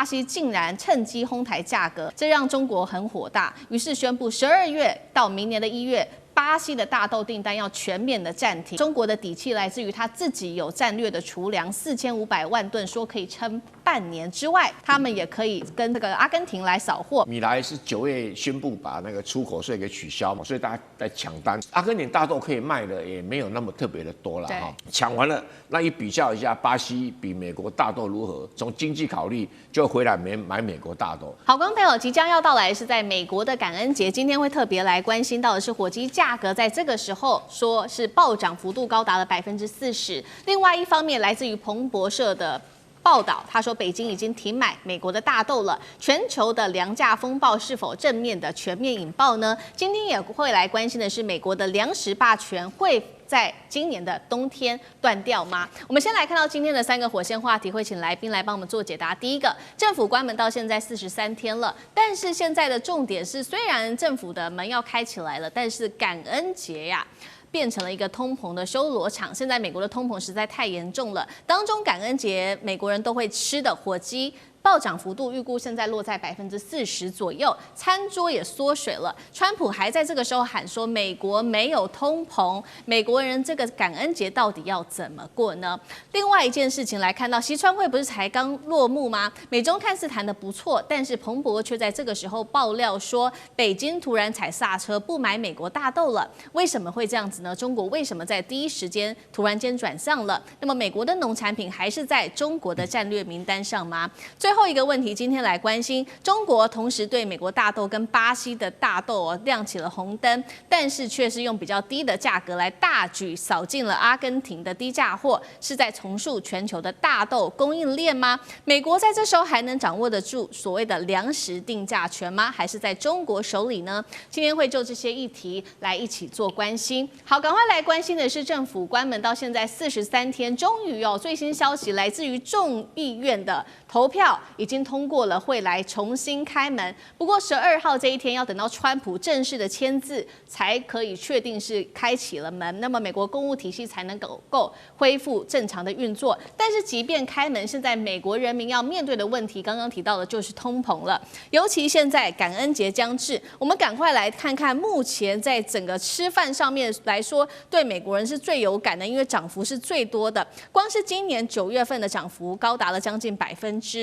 巴西竟然趁机哄抬价格，这让中国很火大，于是宣布12月到明年的1月。巴西的大豆订单要全面的暂停。中国的底气来自于他自己有战略的储粮4500万吨，说可以撑半年之外，他们也可以跟这个阿根廷来扫货。米莱是9月宣布把那个出口税给取消嘛，所以大家在抢单。阿根廷大豆可以卖的也没有那么特别的多了哈。抢完了，那一比较一下，巴西比美国大豆如何？从经济考虑，就回来买美国大豆。好，观众朋友，即将要到来是在美国的感恩节，今天会特别来关心到的是火鸡价格在这个时候说是暴涨幅度高达了40%。另外一方面，来自于彭博社的报道，他说北京已经停买美国的大豆了。全球的粮价风暴是否正面的全面引爆呢？今天也会来关心的是美国的粮食霸权会在今年的冬天断掉吗？我们先来看到今天的3个火线话题，会请来宾来帮我们做解答。第一个，政府关门到现在43天了，但是现在的重点是，虽然政府的门要开起来了，但是感恩节呀。变成了一个通膨的修罗场。现在美国的通膨实在太严重了，当中感恩节美国人都会吃的火鸡。暴涨幅度预估现在落在40%左右，餐桌也缩水了。川普还在这个时候喊说美国没有通膨，美国人这个感恩节到底要怎么过呢？另外一件事情来看到，习川会不是才刚落幕吗？美中看似谈得不错，但是彭博却在这个时候爆料说，北京突然踩刹车，不买美国大豆了。为什么会这样子呢？中国为什么在第一时间突然间转向了？那么美国的农产品还是在中国的战略名单上吗？最后一个问题，今天来关心中国，同时对美国大豆跟巴西的大豆亮起了红灯，但是却是用比较低的价格来大举扫进了阿根廷的低价货，是在重塑全球的大豆供应链吗？美国在这时候还能掌握得住所谓的粮食定价权吗？还是在中国手里呢？今天会就这些议题来一起做关心。好，赶快来关心的是政府关门到现在43天，终于最新消息来自于众议院的投票已经通过了，会来重新开门。不过12号这一天要等到川普正式的签字，才可以确定是开启了门，那么美国公务体系才能够恢复正常的运作。但是即便开门，现在美国人民要面对的问题，刚刚提到的就是通膨了。尤其现在感恩节将至，我们赶快来看看目前在整个吃饭上面来说，对美国人是最有感的，因为涨幅是最多的。光是今年9月份的涨幅高达了将近3%。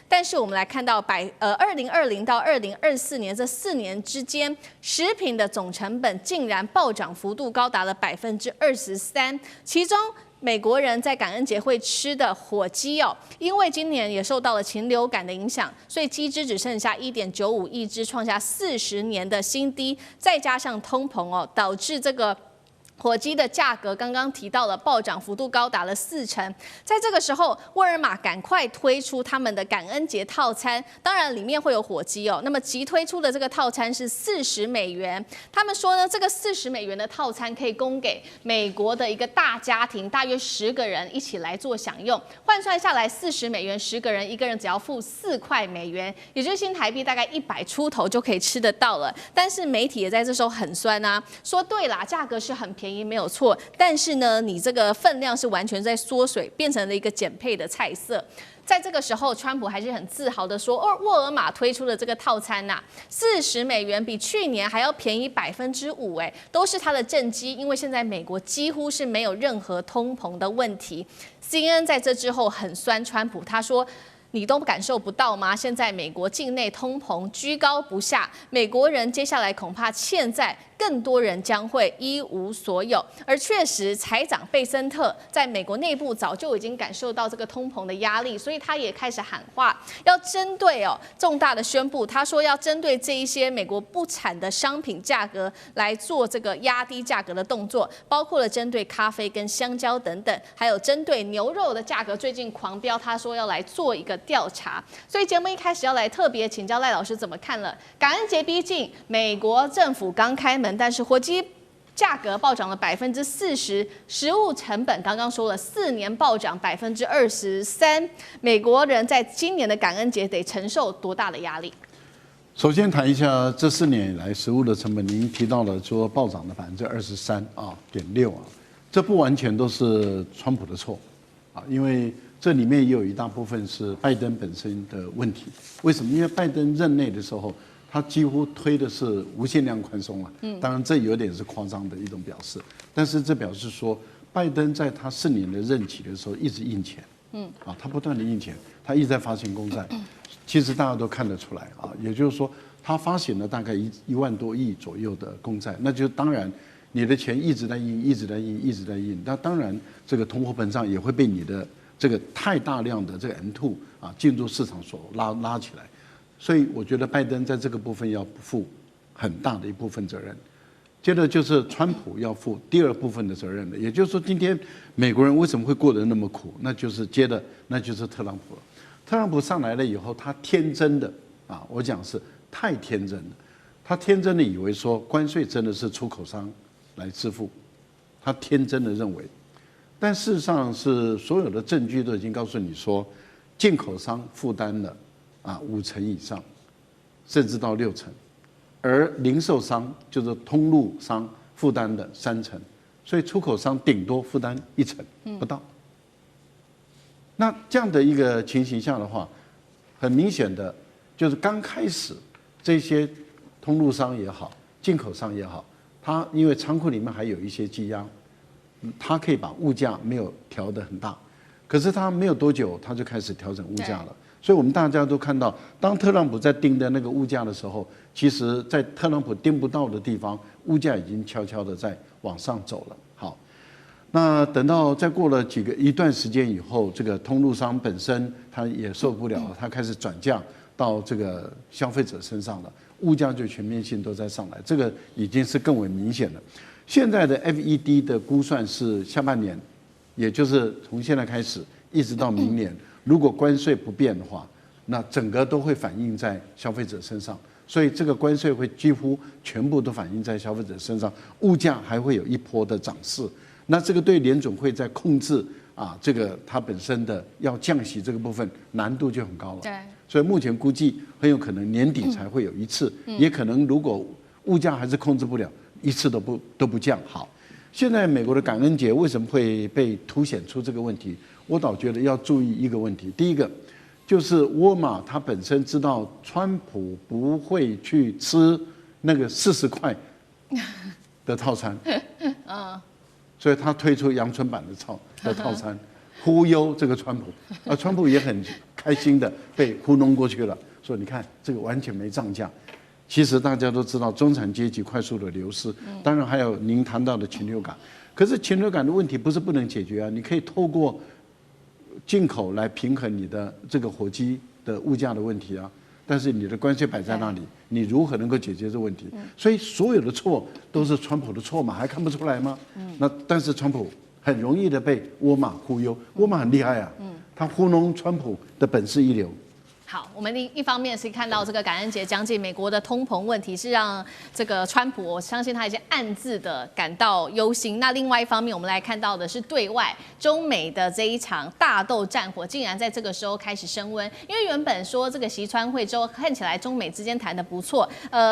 但是我们来看到2020到2024年这4年之间，食品的总成本竟然暴涨幅度高达了23%，其中美国人在感恩节会吃的火鸡因为今年也受到了禽流感的影响，所以鸡只只剩下1.95亿只，创下40年的新低，再加上通膨导致这个火鸡的价格刚刚提到了暴涨幅度高达了40%，在这个时候，沃尔玛赶快推出他们的感恩节套餐，当然里面会有火鸡那么即推出的这个套餐是$40，他们说呢，这个$40的套餐可以供给美国的一个大家庭，大约10个人一起来做享用，换算下来$40，10个人，一个人只要付4块美元，也就是新台币大概100出头就可以吃得到了。但是媒体也在这时候很酸啊，说对啦，价格是很便宜。没有错，但是呢，你这个分量是完全在缩水，变成了一个减配的菜色。在这个时候，川普还是很自豪的说，沃尔玛推出的这个套餐$40比去年还要便宜5%，都是它的政绩，因为现在美国几乎是没有任何通膨的问题。CNN 在这之后很酸川普，他说，你都感受不到吗？现在美国境内通膨居高不下，美国人接下来恐怕现在更多人将会一无所有。而确实，财长贝森特在美国内部早就已经感受到这个通膨的压力，所以他也开始喊话，要针对重大的宣布，他说要针对这一些美国不产的商品价格来做这个压低价格的动作，包括了针对咖啡跟香蕉等等，还有针对牛肉的价格最近狂飙，他说要来做一个调查。所以节目一开始要来特别请教赖老师怎么看了。感恩节逼近，美国政府刚开门，但是火鸡价格暴涨了40%，食物成本刚刚说了4年暴涨23%，美国人在今年的感恩节得承受多大的压力？首先谈一下这4年以来食物的成本，您提到了说暴涨的23.6%，这不完全都是川普的错因为这里面也有一大部分是拜登本身的问题。为什么？因为拜登任内的时候，他几乎推的是无限量宽松了。当然这有点是夸张的一种表示，但是这表示说，拜登在他4年的任期的时候一直印钱。他不断的印钱，他一直在发行公债。其实大家都看得出来啊，也就是说，他发行了大概1万多亿左右的公债，那就当然你的钱一直在印，一直在印，一直在印，那当然这个通货膨胀也会被你的这个太大量的这个 M2进入市场所拉起来。所以我觉得拜登在这个部分要负很大的一部分责任。接着就是川普要负第2部分的责任了，也就是说，今天美国人为什么会过得那么苦？那就是特朗普了。特朗普上来了以后，他天真的我讲是太天真了，他天真的以为说关税真的是出口商来支付，他天真的认为，但事实上是所有的证据都已经告诉你说，进口商负担了50%以上，甚至到60%。而零售商就是通路商负担的3%，所以出口商顶多负担1%不到。那这样的一个情形下的话，很明显的就是刚开始这些通路商也好，进口商也好，他因为仓库里面还有一些积压，他可以把物价没有调得很大，可是他没有多久他就开始调整物价了。所以我们大家都看到，当特朗普在定的那个物价的时候，其实在特朗普定不到的地方，物价已经悄悄的在往上走了。好，那等到再过了一段时间以后，这个通路商本身他也受不了了，他开始转嫁到这个消费者身上了，物价就全面性都在上来，这个已经是更为明显了。现在的 FED 的估算是下半年，也就是从现在开始一直到明年。如果关税不变的话，那整个都会反映在消费者身上，所以这个关税会几乎全部都反映在消费者身上，物价还会有一波的涨势。那这个对联准会在控制这个它本身的要降息这个部分难度就很高了。对，所以目前估计很有可能年底才会有一次，也可能如果物价还是控制不了，一次都不降。好，现在美国的感恩节为什么会被凸显出这个问题？我倒觉得要注意一个问题，第一个就是沃尔玛它本身知道川普不会去吃那个40块的套餐，所以他推出阳春版的套餐，忽悠这个川普，川普也很开心的被糊弄过去了，说你看这个完全没涨价。其实大家都知道中产阶级快速的流失，当然还有您谈到的禽流感，可是禽流感的问题不是不能解决啊，你可以透过进口来平衡你的这个火鸡的物价的问题啊，但是你的关税摆在那里，你如何能够解决这个问题？所以所有的错都是川普的错嘛，还看不出来吗？那但是川普很容易的被沃尔玛忽悠，沃尔玛很厉害啊，他糊弄川普的本事一流。好，我们一方面是看到这个感恩节将近，美国的通膨问题是让这个川普，我相信他已经暗自的感到忧心。那另外一方面，我们来看到的是对外中美的这一场大斗战火，竟然在这个时候开始升温。因为原本说这个习川会之后，看起来中美之间谈得不错。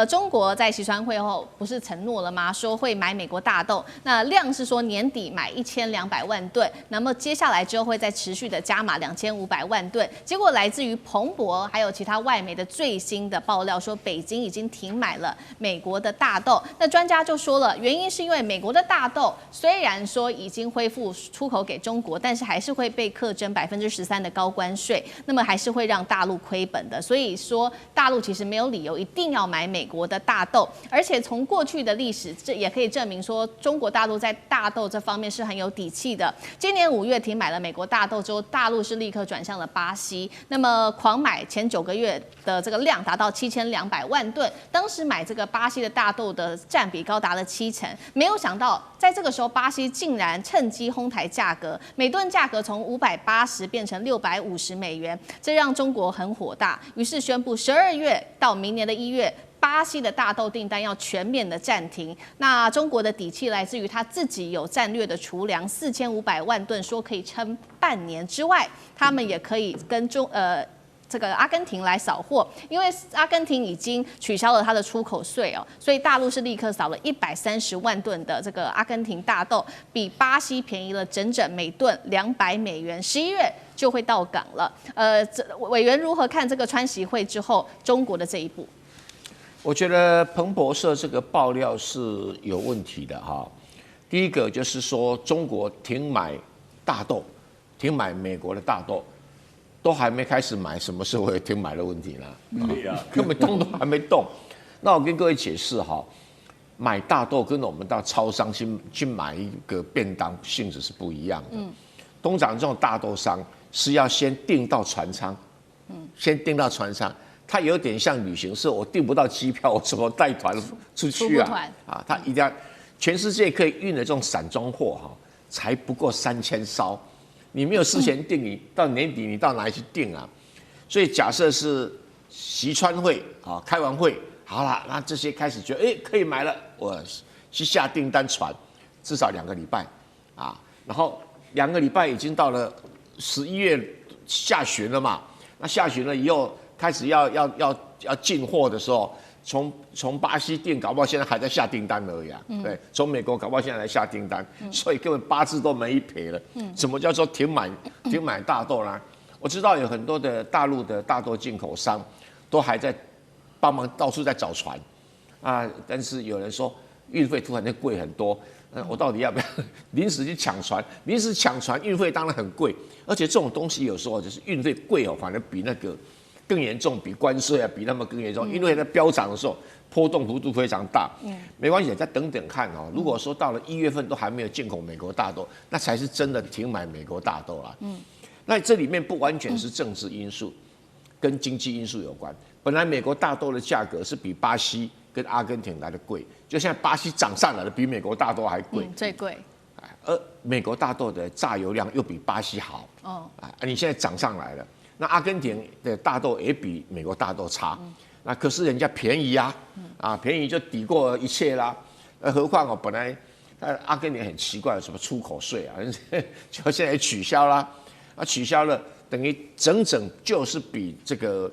中国在习川会后不是承诺了吗？说会买美国大豆，那量是说年底买1200万吨，那么接下来之后会再持续的加码2500万吨。结果来自于彭博还有其他外媒的最新的爆料说，北京已经停买了美国的大豆。那专家就说了，原因是因为美国的大豆虽然说已经恢复出口给中国，但是还是会被课征13%的高关税，那么还是会让大陆亏本的。所以说，大陆其实没有理由一定要买美国的大豆，而且从过去的历史，这也可以证明说，中国大陆在大豆这方面是很有底气的。今年5月停买了美国大豆之后，大陆是立刻转向了巴西，那么狂买前9个月的这个量达到7200万吨，当时买这个巴西的大豆的占比高达了70%，没有想到在这个时候，巴西竟然趁机哄抬价格，每吨价格从580变成650美元，这让中国很火大，于是宣布12月到明年的1月。巴西的大豆订单要全面的暂停。那中国的底气来自于他自己有战略的储粮4500万吨，说可以撑半年之外，他们也可以跟这个阿根廷来扫货，因为阿根廷已经取消了它的出口税哦，所以大陆是立刻扫了130万吨的这个阿根廷大豆，比巴西便宜了整整每吨$200，11月就会到港了。委员如何看这个川习会之后中国的这一步？我觉得彭博社这个爆料是有问题的哈。第一个就是说中国停买大豆，停买美国的大豆。都还没开始买，什么时候会停买的问题呢？对呀，根本动都还没动。那我跟各位解释哈，买大豆跟我们到超商去买一个便当性质是不一样的。通常这种大豆商是要先订到船舱，先订到船舱，它有点像旅行社，我订不到机票，我怎么带团出去啊？啊，它一定要全世界可以运的这种散装货哈，才不过3000艘。你没有事前订，你到年底你到哪里去订啊？所以假设是习川会啊，开完会好了，那这些开始觉得可以买了，我去下订单船，至少2个礼拜啊，然后2个礼拜已经到了11月下旬了嘛，那下旬了以后开始要进货的时候。从巴西订，搞不好现在还在下订单而已啊。对，从美国搞不好现在在下订单，所以根本8字都没赔了。什么叫做停买大豆呢？我知道有很多的大陆的大豆进口商都还在帮忙到处在找船啊，但是有人说运费突然间贵很多，我到底要不要临时去抢船？临时抢船运费当然很贵，而且这种东西有时候就是运费贵哦，反而比那个。更严重，比关税啊，比那么更严重，因为在飙涨的时候，波动幅度非常大。没关系，再等等看哦。如果说到了1月份都还没有进口美国大豆，那才是真的停买美国大豆啦。那这里面不完全是政治因素，跟经济因素有关。本来美国大豆的价格是比巴西跟阿根廷来的贵，就现在巴西涨上来了，比美国大豆还贵，最贵。而美国大豆的榨油量又比巴西好，你现在涨上来了。那阿根廷的大豆也比美国大豆差，那可是人家便宜啊，便宜就抵过一切啦。何况本来阿根廷很奇怪，什么出口税啊，就现在取消啦，取消了，等于整就是比这个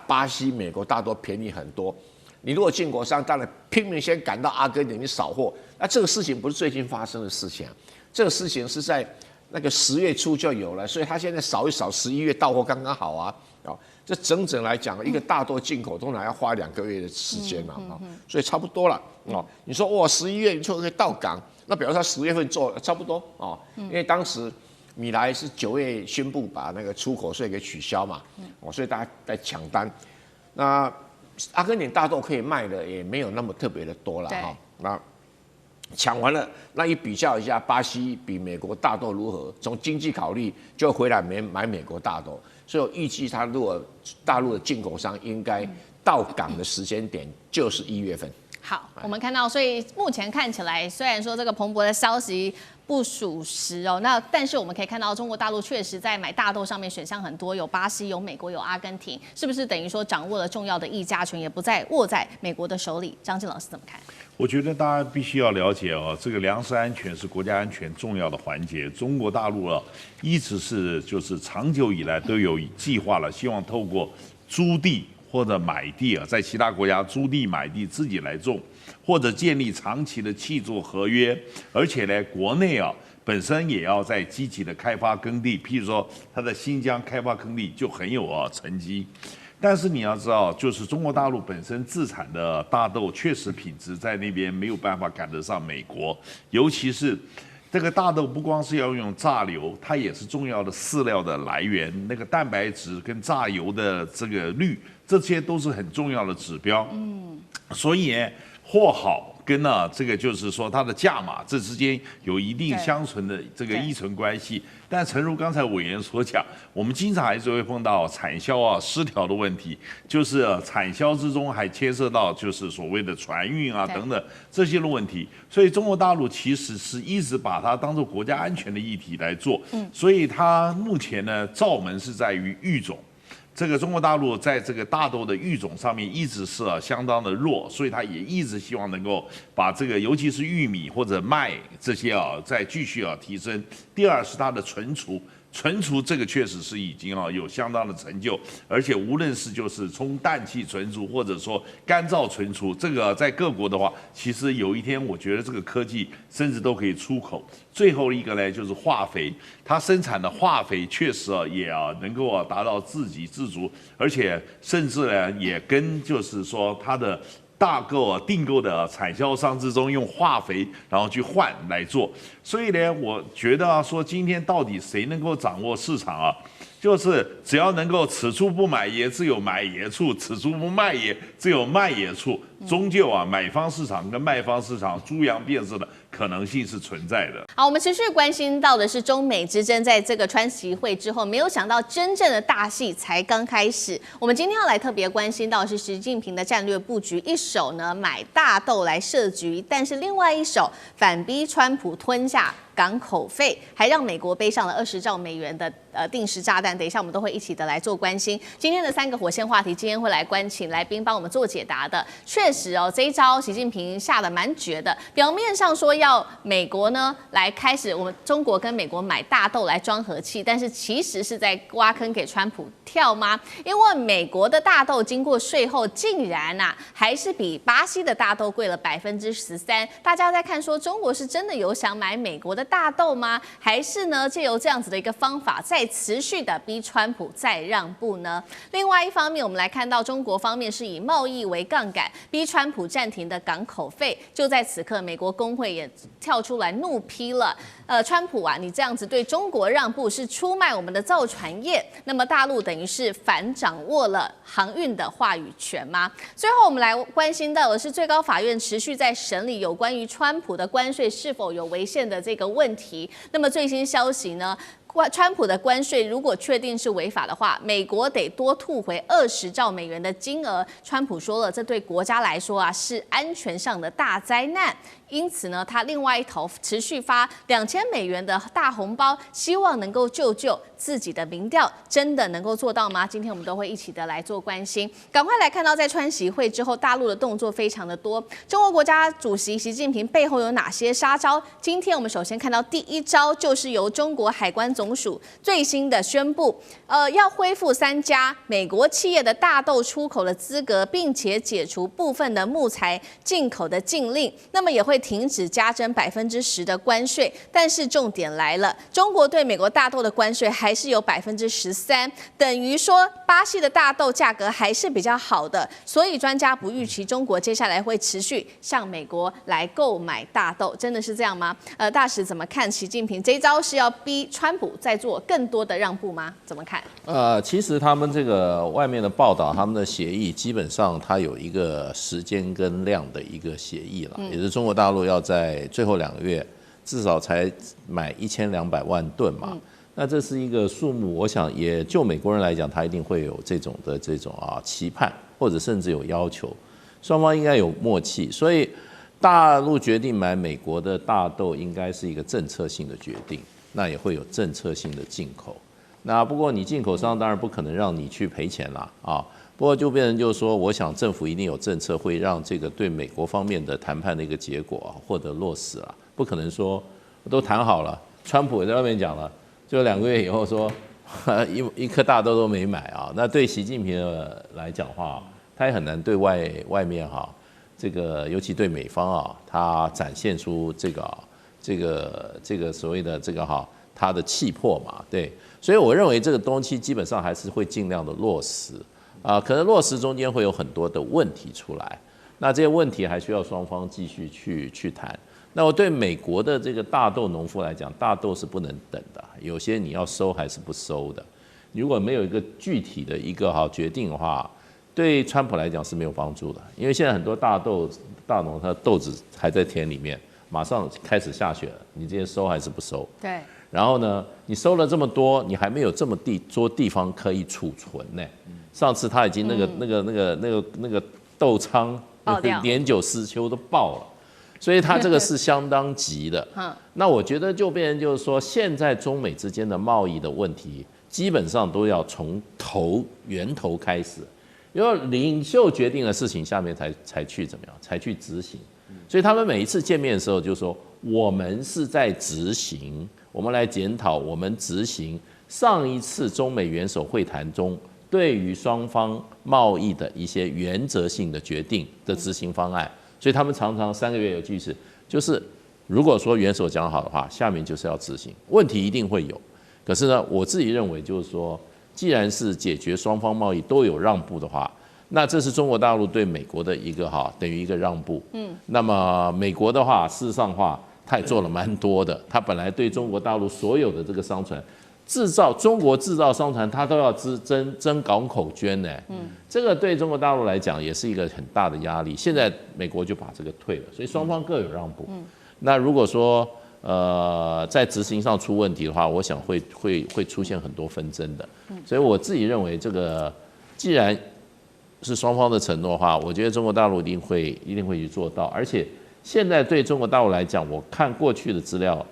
巴西、美国大豆便宜很多。你如果进口商当然拼命先赶到阿根廷去扫货，那这个事情不是最近发生的事情啊，这个事情是在。那个10月初就有了，所以他现在扫一扫，11月到货刚刚好啊。这整来讲，一个大豆进口通常要花2个月的时间嘛，所以差不多了。你说哇，11月就可以到港，那表示他10月份做差不多哦。因为当时米莱是9月宣布把那个出口税给取消嘛，所以大家在抢单。那阿根廷大豆可以卖的也没有那么特别的多了哈。那抢完了，那一比较一下，巴西比美国大豆如何？从经济考虑，就回来买美国大豆。所以我预计，他如果大陆的进口商应该到港的时间点就是1月份。好，我们看到，所以目前看起来，虽然说这个彭博的消息不属实哦，那但是我们可以看到，中国大陆确实在买大豆上面选项很多，有巴西、有美国、有阿根廷，是不是等于说掌握了重要的议价权，也不再握在美国的手里？张晋老师怎么看？我觉得大家必须要了解哦，这个粮食安全是国家安全重要的环节。中国大陆一直就是长久以来都有计划了，希望透过租地或者买地在其他国家租地买地自己来种，或者建立长期的契作合约，而且呢，国内本身也要在积极的开发耕地，譬如说它的新疆开发耕地就很有成绩。但是你要知道，就是中国大陆本身自产的大豆确实品质在那边没有办法赶得上美国，尤其是这个大豆不光是要用榨油，它也是重要的饲料的来源，那个蛋白质跟榨油的这个率，这些都是很重要的指标。所以货好跟这个就是说它的价码这之间有一定相存的这个依存关系。但诚如刚才委员所讲，我们经常还是会碰到产销失调的问题，就是产销之中还牵涉到就是所谓的船运等等这些的问题。所以中国大陆其实是一直把它当作国家安全的议题来做。所以它目前呢，罩门是在于育种。这个中国大陆在这个大豆的育种上面一直是相当的弱，所以它也一直希望能够把这个尤其是玉米或者麦这些再继续提升。第二是它的存储存储这个确实是已经有相当的成就，而且无论是就是从氮气存储或者说干燥存储，这个在各国的话，其实有一天我觉得这个科技甚至都可以出口。最后一个呢就是化肥，它生产的化肥确实也能够达到自给自足，而且甚至呢也跟就是说它的订购的产销商之中用化肥然后去换来做，所以呢，我觉得说今天到底谁能够掌握市场啊？就是只要能够此处不买爷，自有买爷处；此处不卖爷，自有卖爷处。终究买方市场跟卖方市场猪羊变色的可能性是存在的。好，我们持续关心到的是中美之争，在这个川习会之后，没有想到真正的大戏才刚开始。我们今天要来特别关心到的是习近平的战略布局，一手呢买大豆来设局，但是另外一手反逼川普吞下港口费，还让美国背上了20兆美元的定时炸弹。等一下我们都会一起的来做关心。今天的3个火线话题，今天会来请来宾帮我们做解答的。确实这一招习近平下的蛮绝的。表面上说要美国呢来开始我们中国跟美国买大豆来装和气，但是其实是在挖坑给川普跳吗？因为美国的大豆经过税后，竟然还是比巴西的大豆贵了13%。大家在看说中国是真的有想买美国的大豆吗？还是呢借由这样子的一个方法，再持续的逼川普再让步呢？另外一方面，我们来看到中国方面是以贸易为杠杆，逼川普暂停的港口费。就在此刻，美国工会也跳出来怒批了，川普你这样子对中国让步，是出卖我们的造船业。那么大陆等于是反掌握了航运的话语权吗？最后我们来关心到的是，最高法院持续在审理有关于川普的关税是否有违宪的这个问题。那么最新消息呢？川普的关税如果确定是违法的话，美国得多吐回20兆美元的金额。川普说了，这对国家来说是安全上的大灾难。因此呢，他另外一头持续发2000美元的大红包，希望能够救自己的民调，真的能够做到吗？今天我们都会一起的来做关心。赶快来看到，在川习会之后，大陆的动作非常的多。中国国家主席习近平背后有哪些杀招？今天我们首先看到第一招，就是由中国海关总署最新的宣布，要恢复3家美国企业的大豆出口的资格，并且解除部分的木材进口的禁令。那么也会停止加征10%的关税。但是重点来了，中国对美国大豆的关税还是有13%，等于说巴西的大豆价格还是比较好的。所以专家不预期中国接下来会持续向美国来购买大豆，真的是这样吗？大使怎么看习近平这一招是要逼川普再做更多的让步吗？怎么看？其实他们这个外面的报道，他们的协议基本上它有一个时间跟量的一个协议了，也是中国大陆要在最后2个月至少才买1200万吨嘛。那这是一个数目，我想也就美国人来讲，他一定会有这种期盼，或者甚至有要求，双方应该有默契，所以大陆决定买美国的大豆，应该是一个政策性的决定，那也会有政策性的进口。那不过你进口商当然不可能让你去赔钱啦啊，不过就变成就是说，我想政府一定有政策会让这个对美国方面的谈判的一个结果获得落实了，不可能说都谈好了，川普也在外面讲了，就2个月以后说一颗大豆都没买啊，那对习近平来讲的话，他也很难对外面这个尤其对美方他展现出这个所谓的他的气魄嘛，对，所以我认为这个东西基本上还是会尽量的落实可能落实中间会有很多的问题出来，那这些问题还需要双方继续去谈。那我对美国的这个大豆农夫来讲，大豆是不能等的，有些你要收还是不收的，如果没有一个具体的一个决定的话，对川普来讲是没有帮助的，因为现在很多大农他的豆子还在田里面，马上开始下雪了，你这些收还是不收？对。然后呢，你收了这么多，你还没有这么多地方可以储存呢。上次他已经那个豆仓年久失修都爆了，所以他这个是相当急的。那我觉得就变成就是说，现在中美之间的贸易的问题，基本上都要从源头开始，因为领袖决定的事情，下面才去怎么样，才去执行。所以他们每一次见面的时候就说，我们是在执行，我们来检讨我们执行上一次中美元首会谈中对于双方贸易的一些原则性的决定的执行方案，所以他们常常3个月有句式，就是如果说元首讲好的话，下面就是要执行，问题一定会有。可是呢，我自己认为就是说，既然是解决双方贸易都有让步的话，那这是中国大陆对美国的一个等于一个让步。那么美国的话，事实上的话，他也做了蛮多的。他本来对中国大陆所有的这个商船中国制造商船，他都要征港口捐呢。这个对中国大陆来讲也是一个很大的压力。现在美国就把这个退了，所以双方各有让步。那如果说在执行上出问题的话，我想会出现很多纷争的。所以我自己认为，这个既然是双方的承诺的话，我觉得中国大陆一定会去做到。而且现在对中国大陆来讲，我看过去的资料，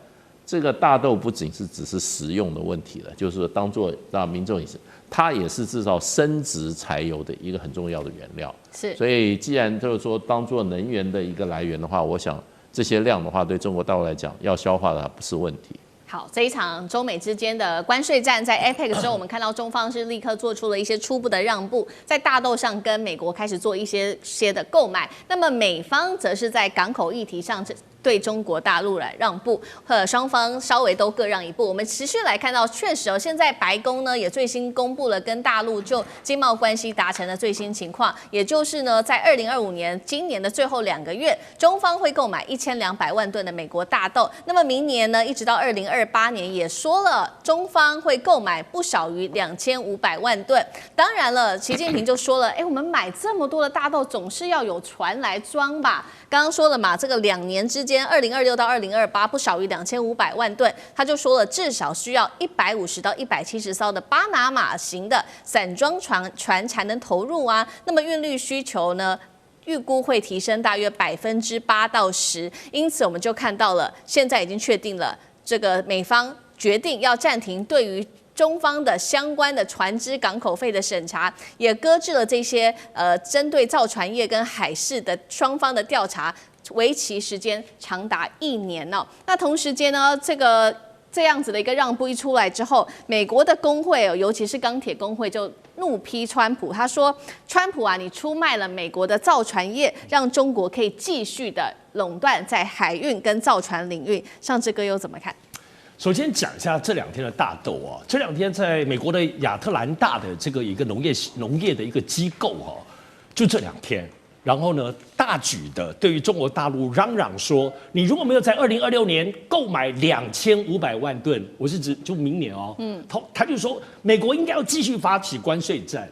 这个大豆不仅只是食用的问题了，就是说当做让民众饮食，它也是制造生质柴油的一个很重要的原料。是，所以既然就是说当做能源的一个来源的话，我想这些量的话，对中国大陆来讲要消化的不是问题。好，这一场中美之间的关税战，在 APEC 的时候，我们看到中方是立刻做出了一些初步的让步，在大豆上跟美国开始做一些的购买。那么美方则是在港口议题上对中国大陆来让步，双方稍微都各让一步。我们持续来看到，确实现在白宫呢也最新公布了跟大陆就经贸关系达成的最新情况，也就是呢，在2025年今年的最后2个月，中方会购买1200万吨的美国大豆。那么明年呢，一直到2028年，也说了中方会购买不少于2500万吨。当然了，习近平就说了，我们买这么多的大豆，总是要有船来装吧。刚刚说了嘛，这个2年之间，2026到2028不少于2500万吨，他就说了，至少需要150到170艘的巴拿马型的散装船才能投入啊。那么运力需求呢，预估会提升大约8%到10%。因此我们就看到了，现在已经确定了，这个美方决定要暂停对于中方的相关的船只港口费的审查，也搁置了这些针对造船业跟海事的双方的调查，为期时间长达1年哦。那同时间呢，这样子的一个让步一出来之后，美国的工会尤其是钢铁工会就怒批川普，他说：“川普啊，你出卖了美国的造船业，让中国可以继续的垄断在海运跟造船领域。”上志哥又怎么看？首先讲一下这2天的大豆啊，这2天在美国的亚特兰大的这个一个农业的一个机构哈，就这2天，然后呢大举的对于中国大陆嚷嚷说，你如果没有在2026年购买2500万吨，我是指就明年哦，他就说美国应该要继续发起关税战，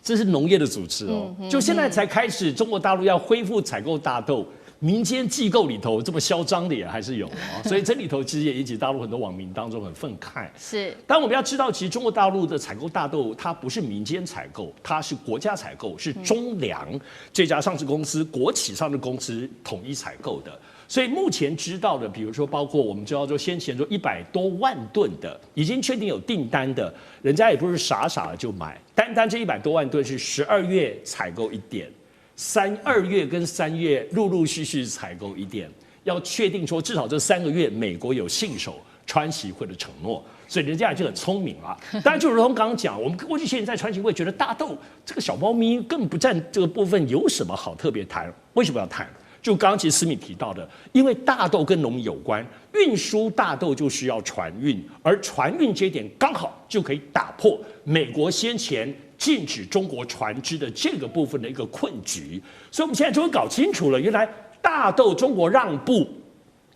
这是农业的组织哦，就现在才开始，中国大陆要恢复采购大豆。民间机构里头这么嚣张的也还是有啊，所以这里头其实也引起大陆很多网民当中很愤慨。是，但我们要知道，其实中国大陆的采购大豆，它不是民间采购，它是国家采购，是中粮这家上市公司、国企上市公司统一采购的。所以目前知道的，比如说包括我们知道说先前说100多万吨的，已经确定有订单的，人家也不是傻傻的就买，单这100多万吨是12月采购1点。2月跟3月陆陆续续采购1点，要确定说至少这3个月美国有信守川协会的承诺，所以人家就很聪明啊。当然就如同刚刚讲，我们过去现在川协会觉得大豆这个小猫咪更不占这个部分，有什么好特别谈？为什么要谈？就刚刚其实思敏提到的，因为大豆跟农民有关，运输大豆就需要船运，而船运这一点刚好就可以打破美国先前禁止中国船只的这个部分的一个困局，所以我们现在终于搞清楚了，原来大豆中国让步，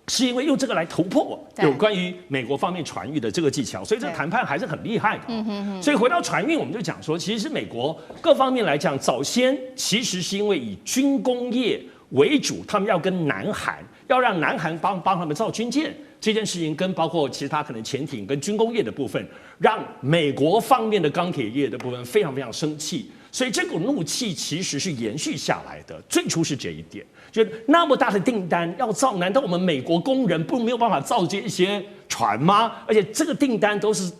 是因为用这个来突破有关于美国方面船运的这个技巧，所以这个谈判还是很厉害的。所以回到船运，我们就讲说，其实美国各方面来讲，早先其实是因为以军工业为主，他们要跟南韩，要让南韩帮他们造军舰。这件事情跟包括其他可能潜艇跟军工业的部分，让美国方面的钢铁业的部分非常非常生气，所以这股怒气其实是延续下来的。最初是这一点，就那么大的订单要造，难道我们美国工人没有办法造这些船吗？而且这个订单都是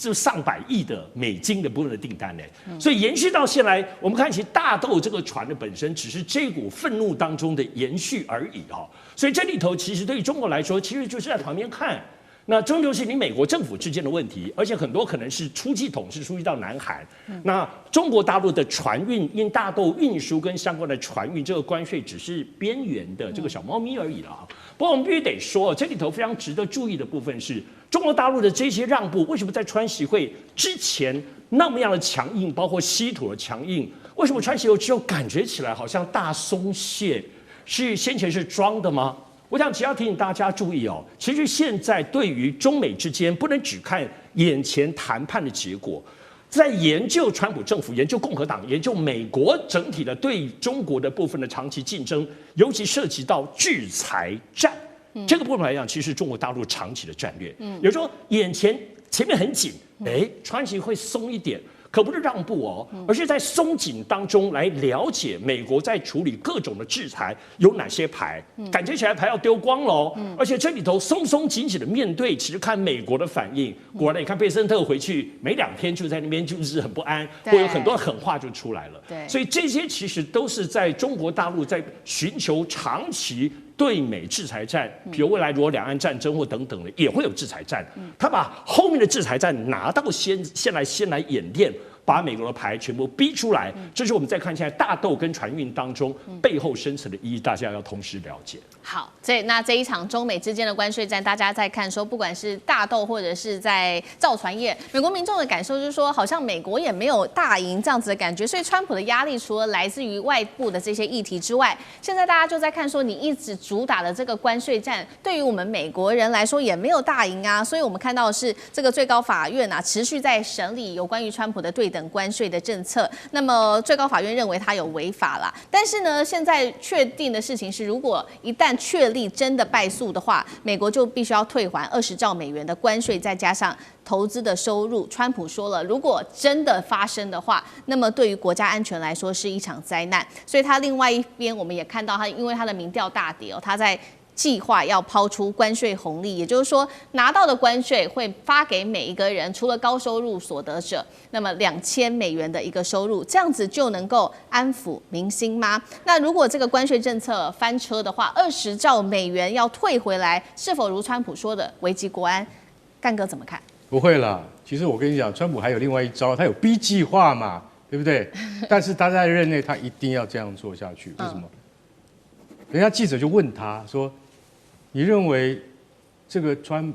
就上百亿的美金的部分的订单呢，所以延续到现在，我们看起大豆这个船的本身只是这股愤怒当中的延续而已啊。所以这里头其实对于中国来说，其实就是在旁边看，那终究是你美国政府之间的问题，而且很多可能是出气筒是出去到南韩。那中国大陆的船运因大豆运输跟相关的船运，这个关税只是边缘的这个小猫咪而已了啊。不过我们必须得说，这里头非常值得注意的部分是，中国大陆的这些让步，为什么在川习会之前那么样的强硬，包括稀土的强硬，为什么川习会之后感觉起来好像大松懈？是先前是装的吗？我想只要提醒大家注意哦，其实现在对于中美之间不能只看眼前谈判的结果，在研究川普政府、研究共和党、研究美国整体的对中国的部分的长期竞争，尤其涉及到制裁战这个部分来讲，其实是中国大陆长期的战略。有时候前面很紧，川习会松一点。可不是让步哦，而是在松紧当中来了解美国在处理各种的制裁有哪些牌，感觉起来牌要丢光喽。而且这里头松松紧紧的面对，其实看美国的反应，果然你看贝森特回去没2天就在那边就是很不安，会有很多狠话就出来了。所以这些其实都是在中国大陆在寻求长期对美制裁战，比如未来如果两岸战争或等等的也会有制裁战，他把后面的制裁战拿到先来演练。把美国的牌全部逼出来，这是我们在看现在大豆跟船运当中背后深层的意义，大家要同时了解。好，那这一场中美之间的关税战，大家在看说，不管是大豆或者是在造船业，美国民众的感受就是说，好像美国也没有大赢这样子的感觉。所以川普的压力除了来自于外部的这些议题之外，现在大家就在看说，你一直主打的这个关税战，对于我们美国人来说也没有大赢啊。所以我们看到的是这个最高法院啊，持续在审理有关于川普的对等关税的政策。那么最高法院认为他有违法啦，但是呢，现在确定的事情是，如果一旦确立真的败诉的话，美国就必须要退还20兆美元的关税，再加上投资的收入。川普说了，如果真的发生的话，那么对于国家安全来说是一场灾难。所以他另外一边，我们也看到他，因为他的民调大跌哦，他在计划要抛出关税红利，也就是说拿到的关税会发给每一个人，除了高收入所得者，那么2000美元的一个收入，这样子就能够安抚民心吗？那如果这个关税政策翻车的话，20兆美元要退回来，是否如川普说的危及国安？干哥怎么看？不会啦，其实我跟你讲，川普还有另外一招，他有 B 计划嘛，对不对？但是他在任内他一定要这样做下去，为什么？人家记者就问他说：“你认为这个川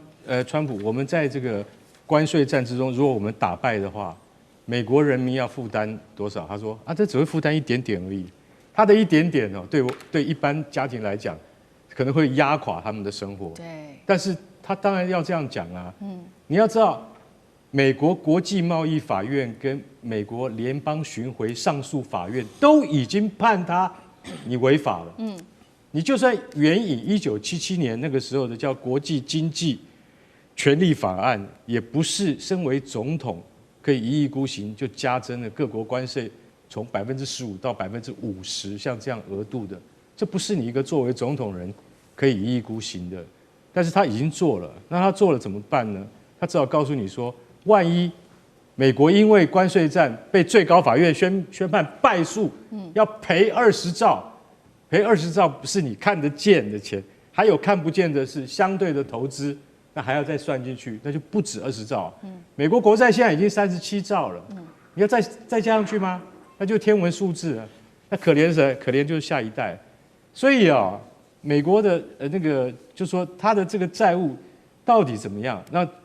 普，我们在这个关税战之中，如果我们打败的话，美国人民要负担多少？”他说：“啊，这只会负担一点点而已。他的一点点哦，对一般家庭来讲，可能会压垮他们的生活。对，但是他当然要这样讲啊。你要知道，美国国际贸易法院跟美国联邦巡回上诉法院都已经判你违法了。你就算援引1977年那个时候的叫《国际经济权利法案》，也不是身为总统可以一意孤行就加征了各国关税从15%到50%，像这样额度的，这不是你一个作为总统人可以一意孤行的。但是他已经做了，那他做了怎么办呢？他只好告诉你说，万一美国因为关税战被最高法院宣判败诉，要赔20兆。赔20兆不是你看得见的钱，还有看不见的是相对的投资，那还要再算进去，那就不止20兆。美国国债现在已经37兆了，你要再加上去吗？那就天文数字了。那可怜谁？可怜就是下一代。所以啊，美国的那个就说他的这个债务到底怎么样？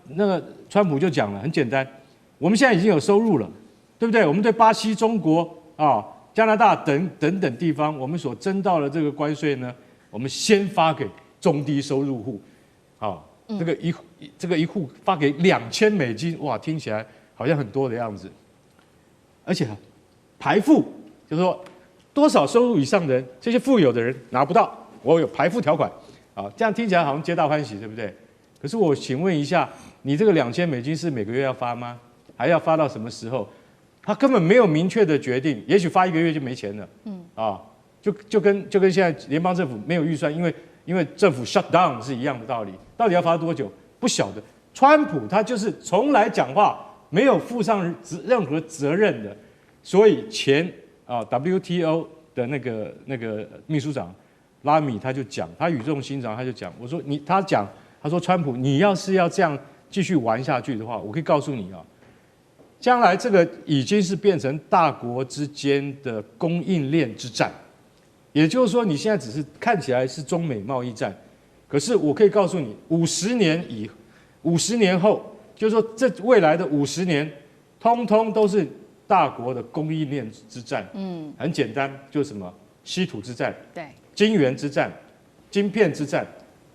那个川普就讲了，很简单，我们现在已经有收入了，对不对？我们对巴西、中国啊。加拿大等等地方，我们所征到的这个关税呢，我们先发给中低收入户，这个一户发给2000美金，哇，听起来好像很多的样子，而且排富，就是说多少收入以上的人，这些富有的人拿不到，我有排富条款，啊，这样听起来好像皆大欢喜，对不对？可是我请问一下，你这个2000美金是每个月要发吗？还要发到什么时候？他根本没有明确的决定，也许发1个月就没钱了，就跟现在联邦政府没有预算，因为政府 shut down 是一样的道理。到底要发多久？不晓得。川普他就是从来讲话没有负上任何责任的，所以前WTO 的那个秘书长拉米他就讲，他语重心长，他就讲，他讲他说川普，你要是要这样继续玩下去的话，我可以告诉你啊，将来这个已经是变成大国之间的供应链之战。也就是说，你现在只是看起来是中美贸易战，可是我可以告诉你，50年后，就是说这未来的50年，通通都是大国的供应链之战。很简单，就是什么稀土之战，对，晶圆之战，晶片之战，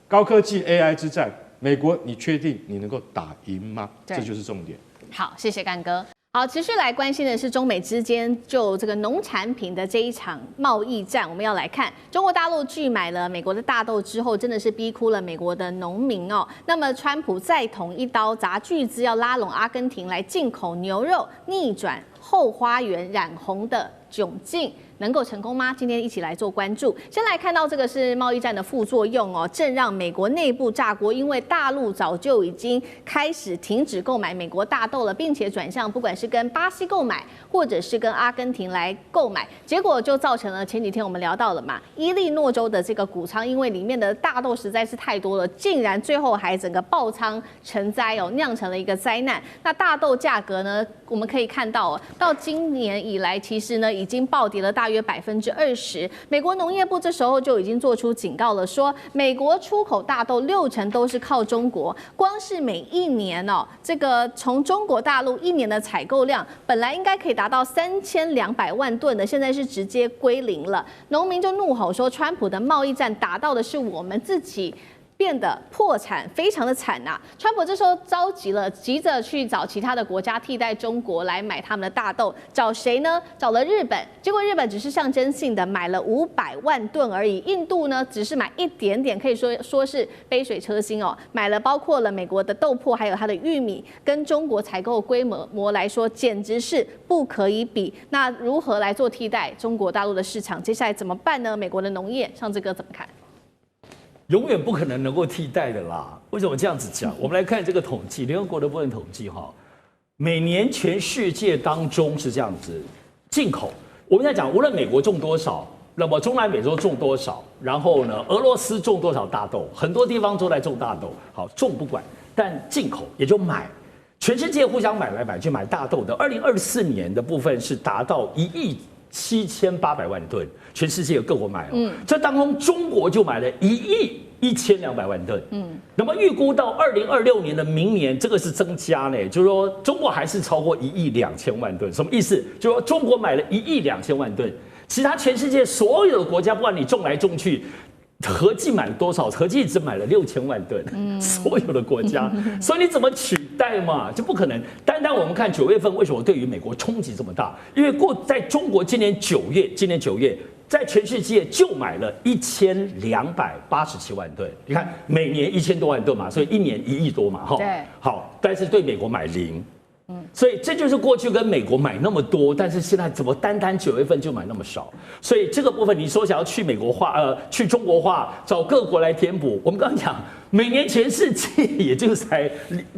高科技 AI 之战。美国，你确定你能够打赢吗？这就是重点。好，谢谢干哥。好，持续来关心的是中美之间就这个农产品的这一场贸易战，我们要来看中国大陆拒买了美国的大豆之后，真的是逼哭了美国的农民哦。那么川普再捅一刀，砸巨资要拉拢阿根廷来进口牛肉，逆转后花园染红的窘境。能够成功吗？今天一起来做关注。先来看到这个是贸易战的副作用哦，正让美国内部炸锅，因为大陆早就已经开始停止购买美国大豆了，并且转向不管是跟巴西购买，或者是跟阿根廷来购买，结果就造成了前几天我们聊到了嘛，伊利诺州的这个谷仓，因为里面的大豆实在是太多了，竟然最后还整个爆仓成灾哦，酿成了一个灾难。那大豆价格呢，我们可以看到哦，到今年以来，其实呢已经暴跌了大约20%。美国农业部这时候就已经做出警告了，说美国出口大豆60%都是靠中国，光是每一年哦，这个从中国大陆一年的采购量本来应该可以达到3200万吨的，现在是直接归零了。农民就怒吼说，川普的贸易战打到的是我们自己。变得破产，非常的惨呐！川普这时候着急了，急着去找其他的国家替代中国来买他们的大豆，找谁呢？找了日本，结果日本只是象征性的买了500万吨而已，印度呢只是买一点点，可以说是杯水车薪哦。买了包括了美国的豆粕，还有它的玉米，跟中国采购规模来说，简直是不可以比。那如何来做替代中国大陆的市场？接下来怎么办呢？美国的农业，上志哥怎么看？永远不可能能够替代的啦。为什么这样子讲？我们来看这个统计，联合国的部分统计哈，每年全世界当中是这样子，进口我们在讲，无论美国种多少，那么中南美洲种多少，然后呢，俄罗斯种多少大豆，很多地方都在种大豆，好种不管，但进口也就买。全世界互相买来买去买大豆的，2024年的部分是达到1.78亿吨，全世界各国买哦。这当中中国就买了1.12亿吨。那么预估到2026年的明年，这个是增加呢，就是说中国还是超过1.2亿吨。什么意思？就是说中国买了1.2亿吨，其他全世界所有的国家，不管你种来种去。合计买了多少？合计只买了6000万吨，所有的国家，所以你怎么取代嘛？就不可能。单单我们看9月份，为什么对于美国冲击这么大？因为在中国今年9月，在全世界就买了1287万吨。你看每年1000多万吨嘛，所以一年1亿多嘛，哈。对。好，但是对美国买0。所以这就是过去跟美国买那么多，但是现在怎么单9月份就买那么少？所以这个部分你说想要去美国化，去中国化，找各国来填补。我们刚刚讲，每年全世界也就才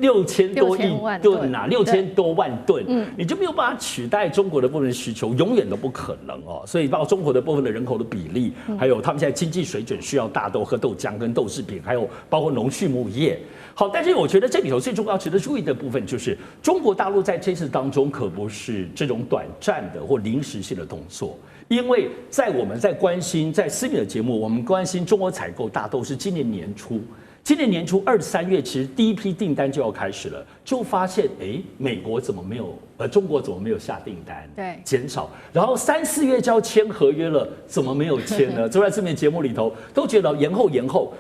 6000多亿吨啊，6000多万吨，你就没有办法取代中国的部分需求，永远都不可能哦。所以包括中国的部分的人口的比例，还有他们现在经济水准需要大豆、喝豆浆跟豆制品，还有包括农畜牧业。好，但是我觉得这里头最重要值得注意的部分就是，中国大陆在这次当中可不是这种短暂的或临时性的动作，因为我们在关心在私密的节目，我们关心中国采购大豆是今年年初2、3月，其实第一批订单就要开始了，就发现美国怎么没有，中国怎么没有下订单？对，减少。然后3、4月就要签合约了，怎么没有签呢？就在这面节目里头都觉得延后。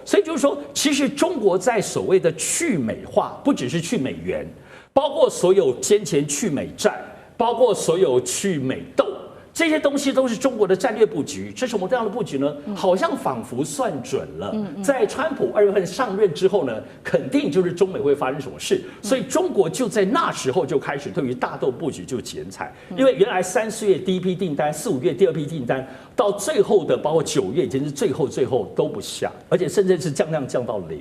所以就是说，其实中国在所谓的去美化，不只是去美元，包括所有先前去美债，包括所有去美豆。这些东西都是中国的战略布局，是什么这样的布局呢？好像仿佛算准了，在川普2月份上任之后呢，肯定就是中美会发生什么事，所以中国就在那时候就开始对于大豆布局就减产，因为原来3、4月第一批订单，4、5月第二批订单，到最后的包括9月已经是最后都不下，而且甚至是降量降到0。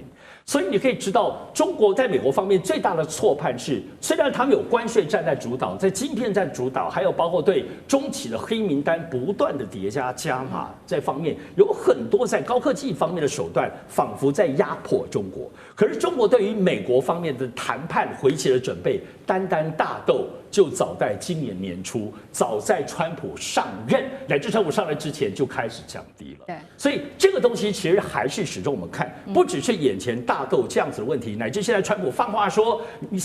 所以你可以知道，中国在美国方面最大的错判是，虽然他们有关税战在主导，在晶片战主导，还有包括对中企的黑名单不断的叠加加码，这方面有很多在高科技方面的手段，仿佛在压迫中国。可是中国对于美国方面的谈判回击的准备，单大豆就早在今年年初，早在川普上任，乃至川普上任之前就开始降低了。对，所以这个东西其实还是始终我们看，不只是眼前大豆这样子的问题，乃至现在川普放话说，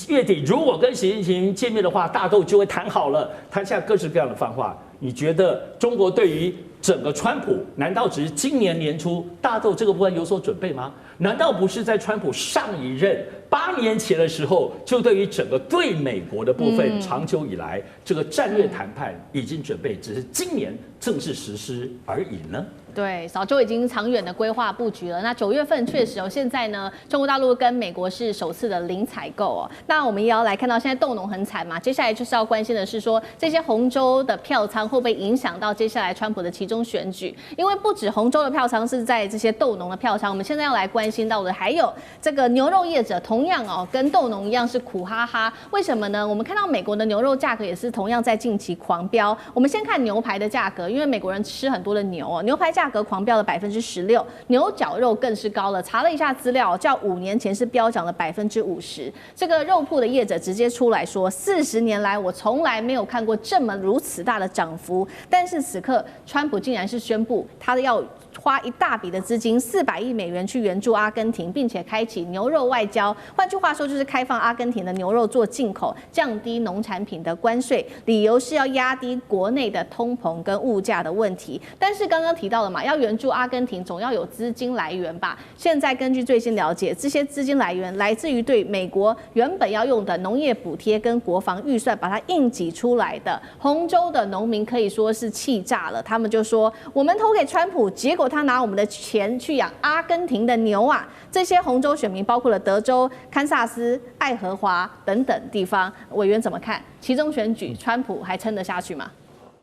月底如果跟习近平见面的话，大豆就会谈好了，谈下各式各样的放话。你觉得中国对于整个川普，难道只是今年年初大豆这个部分有所准备吗？难道不是在川普上一任8年前的时候，就对于整个对美国的部分，长久以来这个战略谈判已经准备，只是今年正式实施而已呢？对，早就已经长远的规划布局了。那9月份确实哦，现在呢，中国大陆跟美国是首次的零采购哦。那我们也要来看到，现在豆农很惨嘛，接下来就是要关心的是说，这些红州的票仓会不会影响到接下来川普的期中选举？因为不止红州的票仓是在这些豆农的票仓，我们现在要来关心到的还有这个牛肉业者，同样哦，跟豆农一样是苦哈哈。为什么呢？我们看到美国的牛肉价格也是同样在近期狂飙。我们先看牛排的价格，因为美国人吃很多的牛哦，牛排价格狂飙了16%，牛绞肉更是高了。查了一下资料，较5年前是飙涨了50%。这个肉铺的业者直接出来说，40年来我从来没有看过这么如此大的涨幅。但是此刻，川普竟然是宣布他要花一大笔的资金，400亿美元去援助阿根廷，并且开启牛肉外交。换句话说，就是开放阿根廷的牛肉做进口，降低农产品的关税，理由是要压低国内的通膨跟物价的问题。但是刚刚提到了嘛，要援助阿根廷，总要有资金来源吧？现在根据最新了解，这些资金来源来自于对美国原本要用的农业补贴跟国防预算，把它硬挤出来的。红州的农民可以说是气炸了，他们就说：我们投给川普，结果他拿我们的钱去养阿根廷的牛啊！这些红州选民包括了德州、堪萨斯、爱荷华等等地方，委员怎么看？期中选举，川普还撑得下去吗？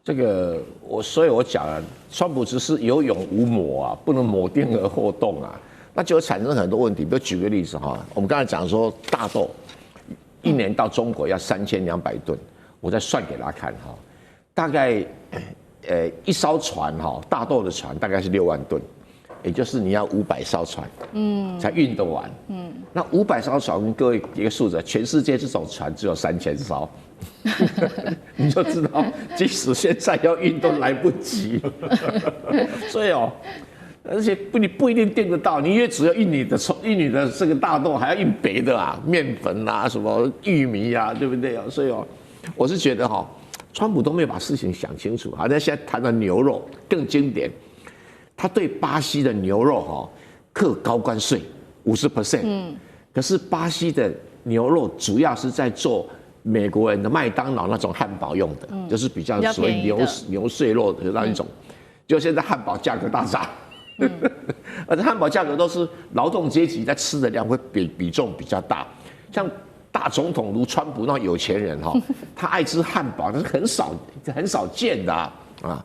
这个所以我讲了，川普只是有勇无谋啊，不能谋定而后动啊，那就会产生很多问题。比如举个例子哈，我们刚才讲说大豆1年到中国要3200吨，我再算给大家看哈，大概一艘船哈，大豆的船大概是6万吨，也就是你要500艘船，才运得完，那500艘船，跟各位一个数字，全世界这种船只有3000艘。你就知道，即使现在要运都来不及，所以哦，而且你不一定订得到，你也只要运你的这个大豆，还要运别的啊，面粉啊，什么玉米啊，对不对啊？所以哦，我是觉得哈，川普都没有把事情想清楚。好，那现在谈到牛肉更经典，他对巴西的牛肉哈课高关税50%，可是巴西的牛肉主要是在做美国人的麦当劳那种汉堡用的，就是比较所谓牛碎肉的那一种，就现在汉堡价格大涨，而且汉堡价格都是劳动阶级在吃的量会比重比较大，像大总统如川普那种有钱人哈，他爱吃汉堡，那是很少见的啊，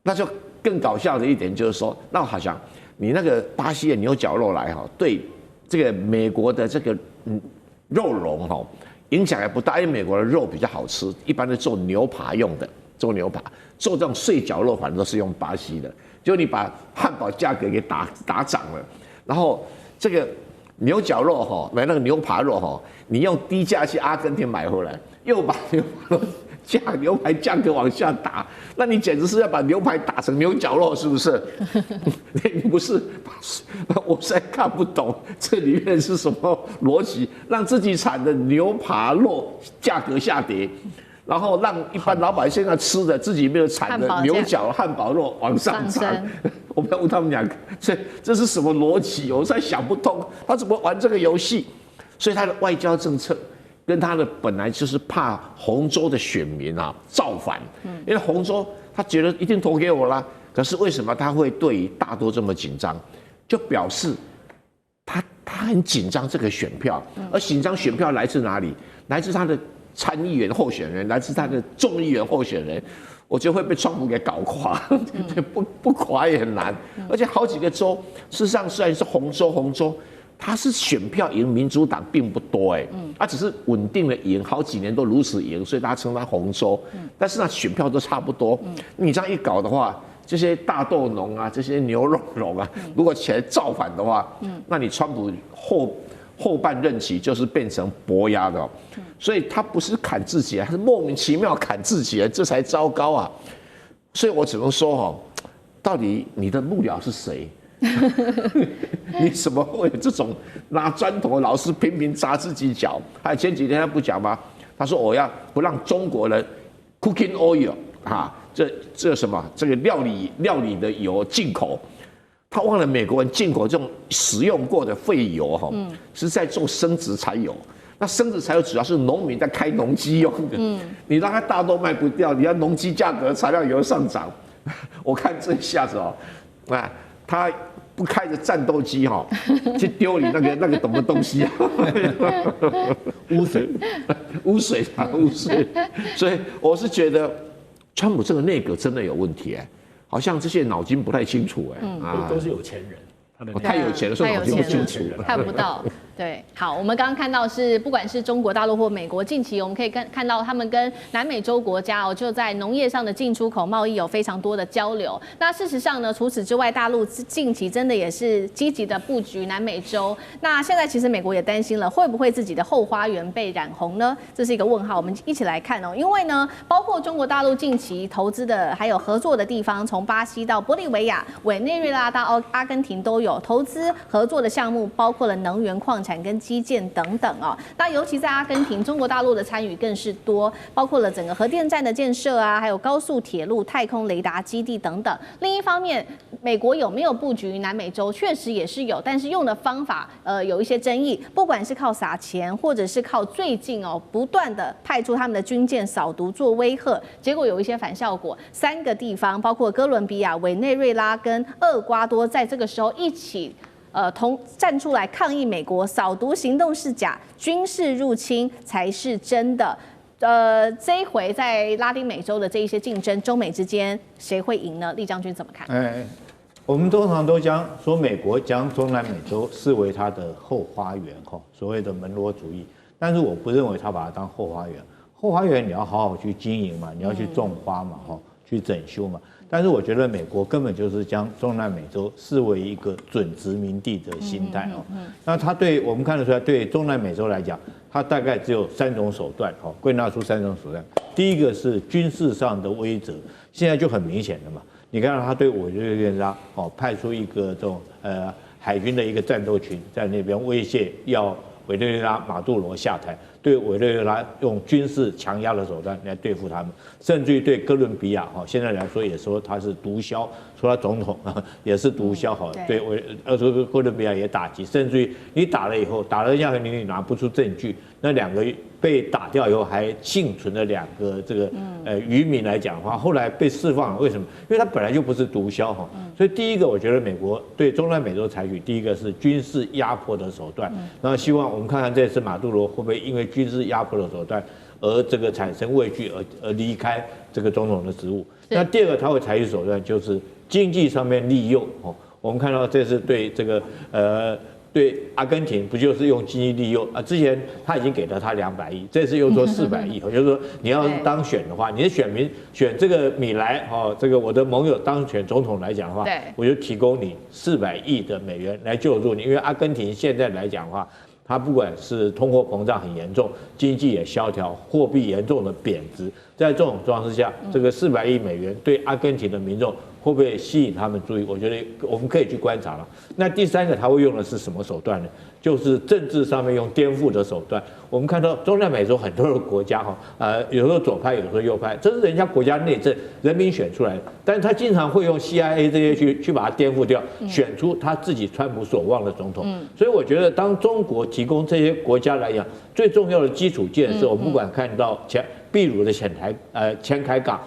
那就更搞笑的一点就是说，那好像你那个巴西的牛绞肉来哈，对这个美国的这个肉农哈。影响也不大，因为美国的肉比较好吃，一般是做牛扒用的，做这种碎绞肉反正都是用巴西的。就你把汉堡价格给打涨了，然后这个牛绞肉哈，买那个牛扒肉哈，你用低价去阿根廷买回来，又把牛排价格往下打，那你简直是要把牛排打成牛绞肉，是不是？你不是，我实在看不懂这里面是什么逻辑，让自己产的牛扒肉价格下跌，然后让一般老百姓要吃的自己没有产的牛角汉堡肉往上涨。我不要问他们两个，这是什么逻辑？我实在想不通，他怎么玩这个游戏？所以他的外交政策。跟他的本来就是怕红州的选民啊造反，因为红州他觉得一定投给我啦，可是为什么他会对于大多这么紧张？就表示他很紧张这个选票，而紧张选票来自哪里？来自他的参议员候选人，来自他的众议员候选人，我觉得会被川普给搞垮，不垮也很难。而且好几个州，事实上虽然是红州。他是选票赢民主党并不多他只是稳定的赢，好几年都如此赢，所以大家称他红州。但是呢，选票都差不多。你这样一搞的话，这些大豆农啊，这些牛肉农啊，如果起来造反的话，那你川普后半任期就是变成博压的，所以他不是砍自己，他是莫名其妙砍自己，这才糟糕啊！所以我只能说到底你的幕僚是谁？你怎么会有这种拿砖头老是频频砸自己脚？还有前几天他不讲吗？他说我要不让中国人 cooking oil 这什么这个料理的油进口。他忘了美国人进口这种使用过的废油是在做生质柴油。那生质柴油主要是农民在开农机用的。你让他大豆卖不掉，你要农机价格、材料油上涨。我看这一下子他不开着战斗机去丢你那个什么东西污水。所以我是觉得川普这个内阁真的有问题好像这些脑筋不太清楚都是有钱人。太有钱了，所以脑筋不清楚，看不到。对，好，我们刚刚看到是，不管是中国大陆或美国，近期我们可以看到他们跟南美洲国家就在农业上的进出口贸易有非常多的交流。那事实上呢，除此之外，大陆近期真的也是积极的布局南美洲。那现在其实美国也担心了，会不会自己的后花园被染红呢？这是一个问号。我们一起来看因为呢，包括中国大陆近期投资的还有合作的地方，从巴西到玻利维亚、委内瑞拉到阿根廷都有。投资合作的项目包括了能源、矿产跟基建等等那尤其在阿根廷，中国大陆的参与更是多，包括了整个核电站的建设还有高速铁路、太空雷达基地等等。另一方面，美国有没有布局南美洲，确实也是有，但是用的方法有一些争议，不管是靠撒钱，或者是靠最近不断的派出他们的军舰扫毒做威吓，结果有一些反效果。3个地方，包括哥伦比亚、委内瑞拉跟厄瓜多，在这个时候一起站出来抗议美国扫毒行动是假，军事入侵才是真的。这一回在拉丁美洲的这一些竞争，中美之间谁会赢呢？厉将军怎么看？我们通常都说美国将中南美洲视为它的后花园所谓的门罗主义，但是我不认为他把它当后花园。后花园你要好好去经营嘛，你要去种花嘛，去整修嘛。但是我觉得美国根本就是将中南美洲视为一个准殖民地的心态那他对我们看得出来，对中南美洲来讲，他大概只有3种手段归纳出3种手段。第一个是军事上的威慑，现在就很明显的嘛。你看到他对委内瑞拉派出一个这种海军的一个战斗群在那边威胁要委内瑞拉马杜罗下台。对委内瑞拉用军事强压的手段来对付他们，甚至于对哥伦比亚现在来说也说他是毒枭，说他总统也是毒枭对哥伦比亚也打击，甚至于你打了以后，打了下你拿不出证据，那2个被打掉以后还幸存的2个这个渔民来讲的话，后来被释放了，为什么？因为他本来就不是毒枭所以第一个我觉得美国对中南美洲采取第一个是军事压迫的手段，然后希望我们看看这次马杜罗会不会因为军事压迫的手段而这个产生畏惧而离开这个总统的职务。那第二个他会采取手段就是经济上面利诱我们看到这次对这个对阿根廷不就是用经济利诱之前他已经给了他200亿，这次又说400亿就是说你要当选的话，你的选民选这个米莱这个我的盟友当选总统来讲的话，我就提供你400亿的美元来救助你，因为阿根廷现在来讲的话，它不管是通货膨胀很严重，经济也萧条，货币严重的贬值，在这种状况之下，这个400亿美元对阿根廷的民众会不会吸引他们注意？我觉得我们可以去观察了。那第3个他会用的是什么手段呢？就是政治上面用颠覆的手段。我们看到中南美洲很多的国家有时候左派，有时候右派，这是人家国家内政，人民选出来的，但是他经常会用 CIA 这些去把它颠覆掉，选出他自己川普所望的总统。所以我觉得当中国提供这些国家来讲，最重要的基础建设，我们不管看到秘鲁的前海港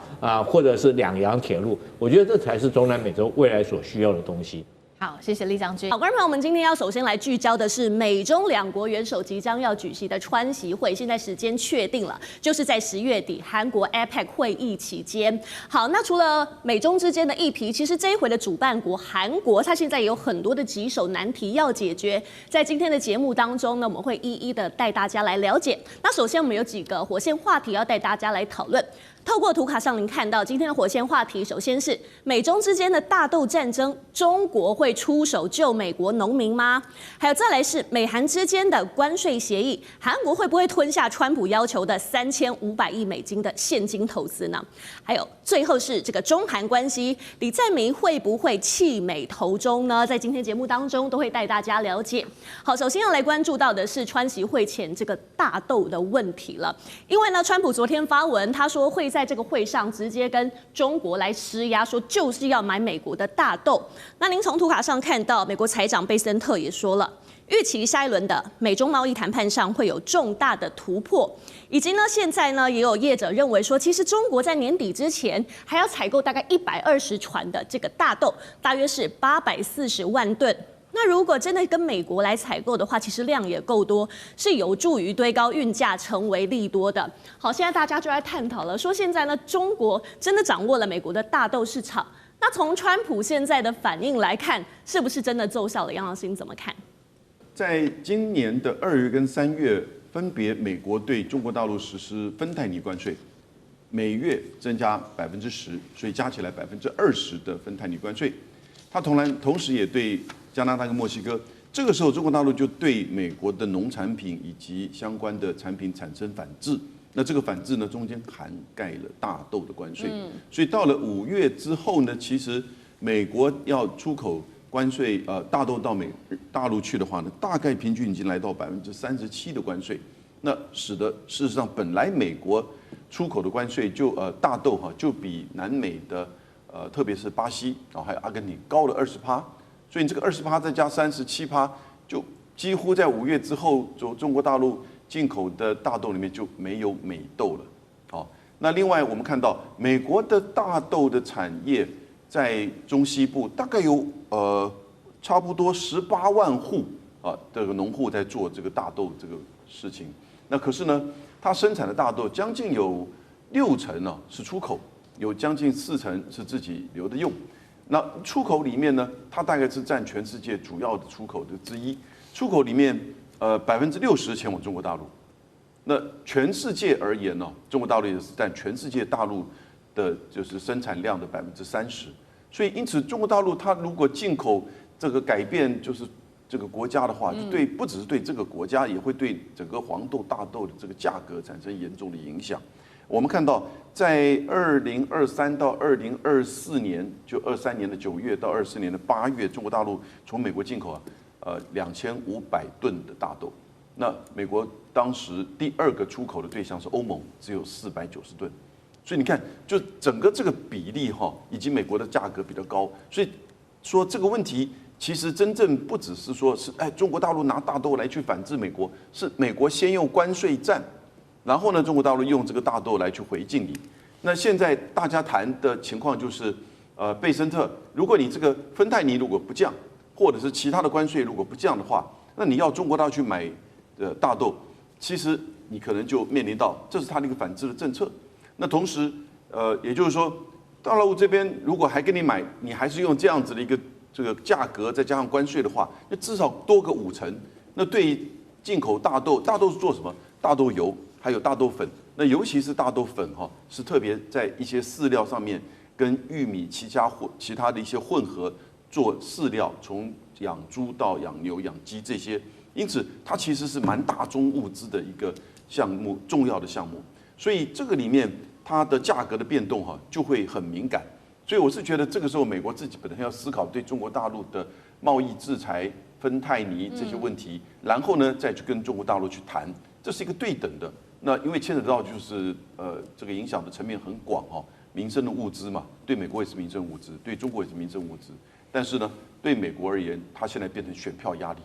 或者是2洋铁路，我觉得这才是中南美洲未来所需要的东西。好，谢谢李将军。好，观众朋友们，今天要首先来聚焦的是美中两国元首即将要举行的川习会，现在时间确定了，就是在10月底韩国 APEC 会议期间。好，那除了美中之间的议题，其实这一回的主办国韩国，它现在也有很多的棘手难题要解决。在今天的节目当中呢，我们会一一的带大家来了解。那首先我们有几个火线话题要带大家来讨论。透过图卡上，您看到今天的火线话题，首先是美中之间的大豆战争，中国会出手救美国农民吗？还有再来是美韩之间的关税协议，韩国会不会吞下川普要求的3500亿美金的现金投资呢？还有最后是这个中韩关系，李在明会不会弃美投中呢？在今天节目当中都会带大家了解。好，首先要来关注到的是川习会前这个大豆的问题了，因为呢，川普昨天发文，他说会在这个会上直接跟中国来施压，说就是要买美国的大豆。那您从图卡上看到，美国财长贝森特也说了，预期下一轮的美中贸易谈判上会有重大的突破，以及呢，现在呢也有业者认为说，其实中国在年底之前还要采购大概120船的这个大豆，大约是840万吨。那如果真的跟美国来采购的话，其实量也够多，是有助于堆高运价，成为利多的。好，现在大家就在探讨了，说现在呢，中国真的掌握了美国的大豆市场。那从川普现在的反应来看，是不是真的奏效了？杨老师你怎么看？在今年的2月跟3月，分别美国对中国大陆实施芬太尼关税，每月增加10%，所以加起来20%的芬太尼关税。它同时也对加拿大跟墨西哥，这个时候中国大陆就对美国的农产品以及相关的产品产生反制。那这个反制呢，中间涵盖了大豆的关税。所以到了5月之后呢，其实美国要出口关税大豆到大陆去的话呢，大概平均已经来到37%的关税。那使得事实上本来美国出口的关税大豆就比南美的特别是巴西还有阿根廷高了20%。所以你这个20%再加37%，就几乎在5月之后，中国大陆进口的大豆里面就没有美豆了。好，那另外我们看到美国的大豆的产业在中西部大概有差不多18万户这个农户在做这个大豆这个事情。那可是呢，它生产的大豆将近有60%呢是出口，有将近40%是自己留着用。那出口里面呢，它大概是占全世界主要的出口的之一。出口里面，60%前往中国大陆。那全世界而言呢，中国大陆也是占全世界大陆的就是生产量的30%。所以因此，中国大陆它如果进口这个改变就是这个国家的话，对不只是对这个国家，也会对整个黄豆、大豆的这个价格产生严重的影响。我们看到，在2023到2024年，就23年的9月到24年的8月，中国大陆从美国进口2500吨的大豆。那美国当时第2个出口的对象是欧盟，只有490吨。所以你看，就整个这个比例以及美国的价格比较高，所以说这个问题其实真正不只是说是中国大陆拿大豆来去反制美国，是美国先用关税战。然后呢，中国大陆用这个大豆来去回敬你。那现在大家谈的情况就是，贝森特，如果你这个芬太尼如果不降，或者是其他的关税如果不降的话，那你要中国大陆去买大豆，其实你可能就面临到这是他的一个反制的政策。那同时，也就是说，大陆这边如果还跟你买，你还是用这样子的一个这个价格，再加上关税的话，那至少多个50%。那对于进口大豆，大豆是做什么？大豆油。还有大豆粉，那尤其是大豆粉是特别在一些饲料上面跟玉米、其他的一些混合做饲料，从养猪到养牛、养鸡这些，因此它其实是蛮大宗物资的一个项目，重要的项目。所以这个里面它的价格的变动就会很敏感。所以我是觉得这个时候美国自己本身要思考对中国大陆的贸易制裁、芬太尼这些问题，然后呢再去跟中国大陆去谈，这是一个对等的。那因为牵扯到就是这个影响的层面很广民生的物资嘛，对美国也是民生物资，对中国也是民生物资。但是呢，对美国而言，它现在变成选票压力。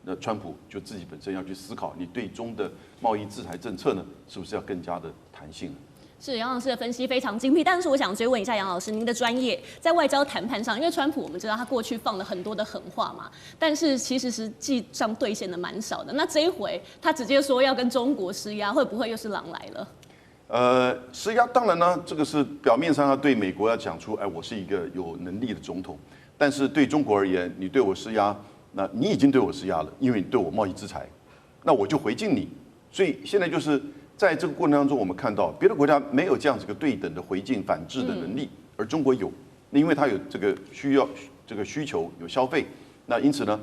那川普就自己本身要去思考，你对中的贸易制裁政策呢，是不是要更加的弹性？是杨老师的分析非常精辟，但是我想追问一下杨老师，您的专业在外交谈判上，因为川普我们知道他过去放了很多的狠话嘛，但是其实实际上兑现的蛮少的。那这一回他直接说要跟中国施压，会不会又是狼来了？施压当然呢，这个是表面上要对美国要讲出，哎，我是一个有能力的总统，但是对中国而言，你对我施压，那你已经对我施压了，因为你对我贸易制裁，那我就回敬你。所以现在就是在这个过程当中，我们看到别的国家没有这样子一个对等的回敬反制的能力，而中国有，因为它有这个需求，有消费，那因此呢，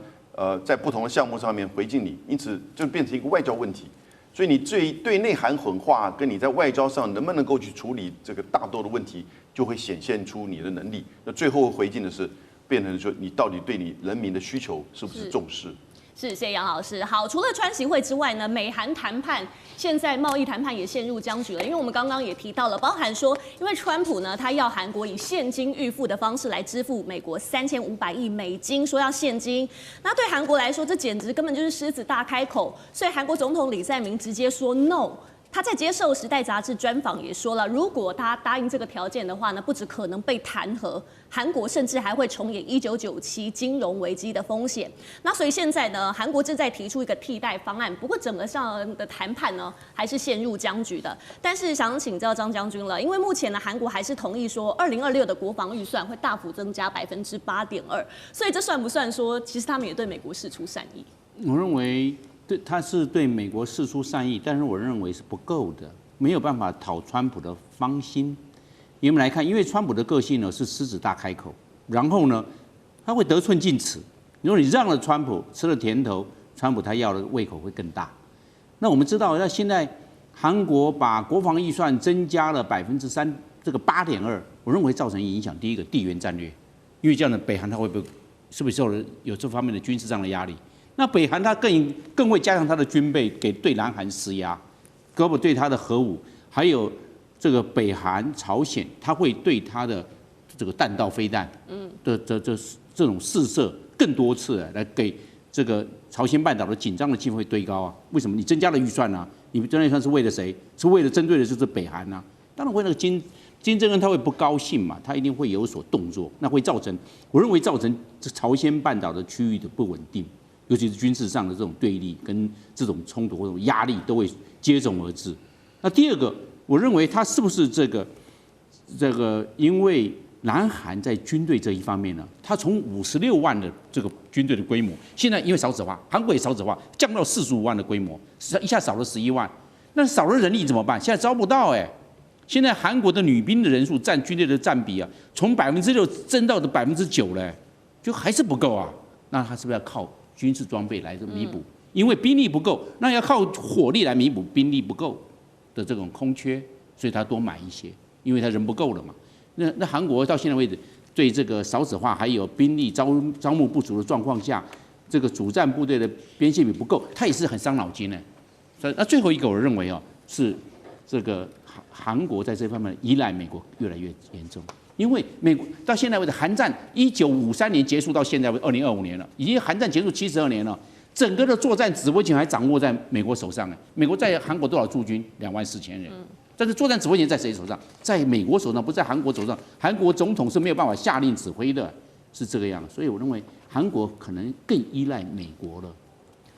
在不同的项目上面回敬你，因此就变成一个外交问题。所以你对内含狠话，跟你在外交上能不能够去处理这个大豆的问题，就会显现出你的能力。那最后回敬的是，变成说你到底对你人民的需求是不是重视？是，谢谢杨老师。好，除了川习会之外呢，美韩谈判现在贸易谈判也陷入僵局了，因为我们刚刚也提到了，包含说，因为川普呢，他要韩国以现金预付的方式来支付美国3500亿美金，说要现金。那对韩国来说，这简直根本就是狮子大开口，所以韩国总统李在明直接说 no。他在接受《时代》杂志专访也说了，如果他答应这个条件的话呢，不只可能被弹劾，韩国甚至还会重演1997金融危机的风险。那所以现在呢，韩国正在提出一个替代方案，不过整个上的谈判呢，还是陷入僵局的。但是想请教张将军了，因为目前呢，韩国还是同意说，2026的国防预算会大幅增加8.2%，所以这算不算说，其实他们也对美国释出善意？我认为。他是对美国释出善意，但是我认为是不够的，没有办法讨川普的芳心。我们来看，因为川普的个性呢是狮子大开口，然后呢他会得寸进尺。如果你让了川普，吃了甜头，川普他要的胃口会更大。那我们知道，那现在韩国把国防预算增加了3%，这个8.2%，我认为造成影响。第一个，地缘战略，因为这样的北韩他会不会是不是有这方面的军事上的压力？那北韩他更会加强他的军备，对南韩施压，包括对他的核武，还有这个北韩、朝鲜，他会对他的这个弹道飞弹的这种试射更多次来给这个朝鲜半岛的紧张的气氛会堆高啊。为什么？你增加了预算啊？你增加预算是为了谁？是为了针对的就是北韩啊。当然为那个金正恩他会不高兴嘛，他一定会有所动作，那会我认为造成这朝鲜半岛的区域的不稳定。尤其是军事上的这种对立跟这种冲突或者压力都会接踵而至。那第二个，我认为他是不是这个，因为南韩在军队这一方面呢，他从56万的这个军队的规模，现在因为少子化，韩国也少子化，降到45万的规模，一下少了11万，那少了人力怎么办？现在招不到哎。现在韩国的女兵的人数占军队的占比啊，从6%增到的9%嘞，就还是不够啊。那他是不是要靠军事装备来弥补？因为兵力不够，那要靠火力来弥补兵力不够的这种空缺，所以他多买一些，因为他人不够了嘛。那韩国到现在为止，对这个少子化还有兵力招募不足的状况下，这个主战部队的编线比不够，他也是很伤脑筋的。那最后一个，我认为是这个韩国在这方面依赖美国越来越严重。因为美国到现在为止，韩战1953年结束到现在为2025年了，已经韩战结束72年了，整个的作战指挥权还掌握在美国手上。美国在韩国多少驻军？24000人，但是作战指挥权在谁手上？在美国手上，不在韩国手上。韩国总统是没有办法下令指挥的，是这个样。所以我认为韩国可能更依赖美国了。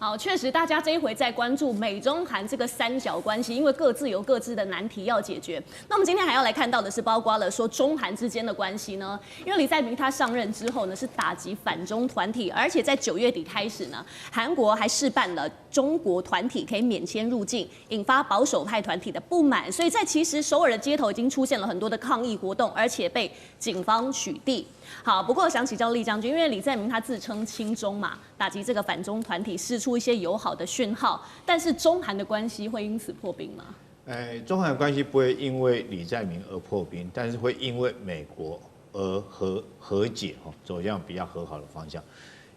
好，确实，大家这一回在关注美中韩这个三角关系，因为各自有各自的难题要解决。那我们今天还要来看到的是，包括了说中韩之间的关系呢，因为李在明他上任之后呢，是打击反中团体，而且在9月底开始呢，韩国还试办了中国团体可以免签入境，引发保守派团体的不满，所以在其实首尔的街头已经出现了很多的抗议活动，而且被警方取缔。好，不过想请教厉将军，因为李在明他自称亲中嘛，打击这个反中团体，释出一些友好的讯号，但是中韩的关系会因此破冰吗？中韩关系不会因为李在明而破冰，但是会因为美国而和解，走向比较和好的方向。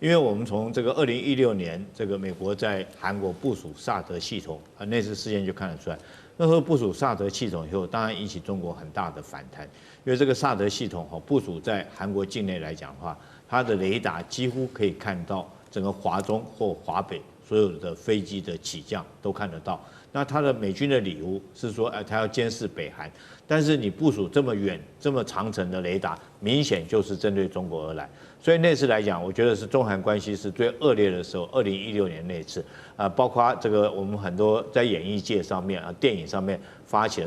因为我们从这个2016年，这个美国在韩国部署萨德系统那次事件就看得出来，那时候部署萨德系统以后，当然引起中国很大的反弹，因为这个萨德系统部署在韩国境内来讲的话，它的雷达几乎可以看到整个华中或华北所有的飞机的起降都看得到。那他的美军的理由是说，他要监视北韩，但是你部署这么远、这么长程的雷达，明显就是针对中国而来。所以那次来讲，我觉得是中韩关系是最恶劣的时候，2016年那次，包括这个我们很多在演艺界上面电影上面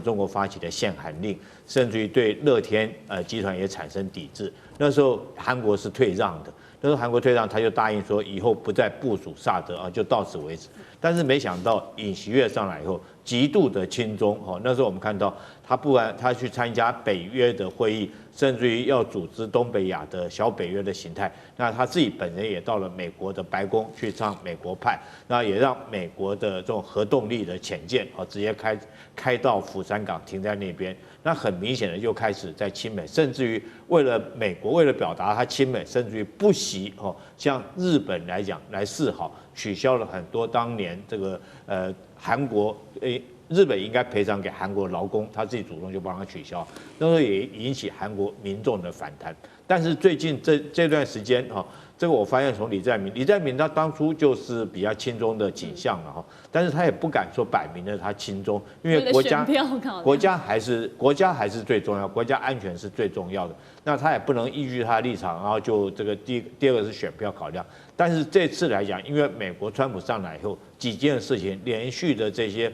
中国发起的限韩令，甚至于对乐天集团也产生抵制。那时候韩国是退让的，那时候韩国退让，他就答应说以后不再部署萨德就到此为止。但是没想到尹锡悦上来以后，极度的亲中那时候我们看到他不然他去参加北约的会议，甚至于要组织东北亚的小北约的形态。那他自己本人也到了美国的白宫去唱美国派，那也让美国的这种核动力的潜舰直接开到釜山港停在那边。那很明显的就开始在亲美，甚至于为了美国为了表达他亲美，甚至于不惜像日本来讲来示好，取消了很多当年这个韩国日本应该赔偿给韩国劳工，他自己主动就帮他取消，那时候也引起韩国民众的反弹。但是最近这段时间这个我发现从李在明他当初就是比较亲中的倾向了但是他也不敢说摆明了他亲中，因为国家还是最重要，国家安全是最重要的。那他也不能依据他的立场，然后就这个第二个是选票考量。但是这次来讲，因为美国川普上来以后几件事情连续的这些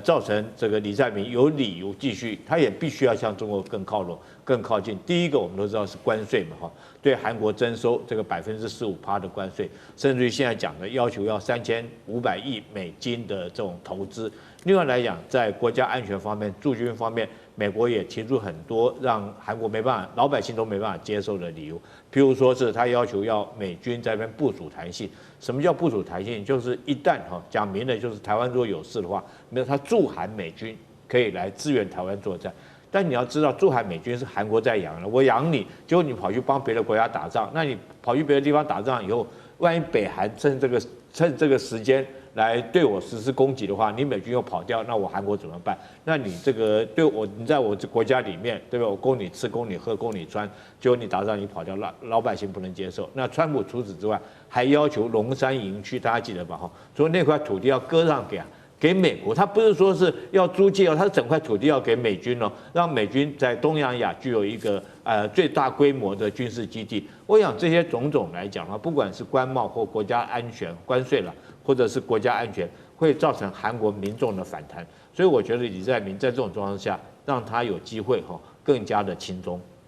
造成这个李在明有理由继续，他也必须要向中国更靠拢、更靠近。第一个我们都知道是关税嘛对韩国征收这个15%的关税，甚至于现在讲的要求要$3500亿的这种投资。另外来讲，在国家安全方面、驻军方面，美国也提出很多让韩国没办法、老百姓都没办法接受的理由，譬如说是他要求要美军在那边部署弹性。什么叫部署弹性？就是一旦讲明了，就是台湾如果有事的话，没有他驻韩美军可以来支援台湾作战。但你要知道，驻韩美军是韩国在养的，我养你，结果你跑去帮别的国家打仗，那你跑去别的地方打仗以后，万一北韩趁这个时间来对我实施攻击的话，你美军又跑掉，那我韩国怎么办？那你这个你在我这国家里面，对吧？我供你吃，供你喝，供你穿，结果你打仗你跑掉，老百姓不能接受。那川普除此之外，还要求龙山营区，大家记得吧？所以那块土地要割让给美国，他不是说是要租借他是整块土地要给美军让美军在东南亚具有一个最大规模的军事基地。我想这些种种来讲不管是关贸或国家安全关税了，或者是国家安全，会造成韩国民众的反弹。所以我觉得李在明在这种状况下，让他有机会更加的亲中。